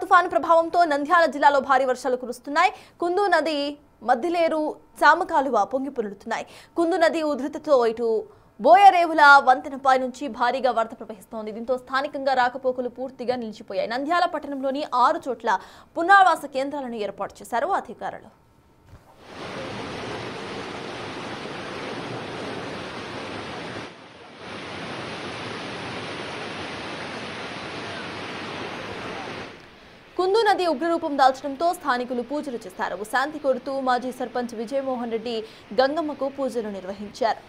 తుఫాను ప్రభావంతో నంద్యాల జిల్లాలో భారీ వర్షాలు కురుస్తున్నాయి. కుందు నది మధ్యలేరు చామకాలువ పొంగి పొర్లుతున్నాయి. కుందు నది ఉధృతితో ఇటు బోయరేవుల వంతెనపై నుంచి భారీగా వరద ప్రవహిస్తోంది. దీంతో స్థానికంగా రాకపోకలు పూర్తిగా నిలిచిపోయాయి. నంద్యాల పట్టణంలోని 6 చోట్ల పునరావాస కేంద్రాలను ఏర్పాటు చేశారు అధికారులు. కుందు నది ఉగ్రరూపం దాల్చడంతో స్థానికులు పూజలు చేశారు. శాంతి కోరుతూ మాజీ సర్పంచ్ విజయమోహన్ రెడ్డి గంగమ్మకు పూజలు నిర్వహించారు.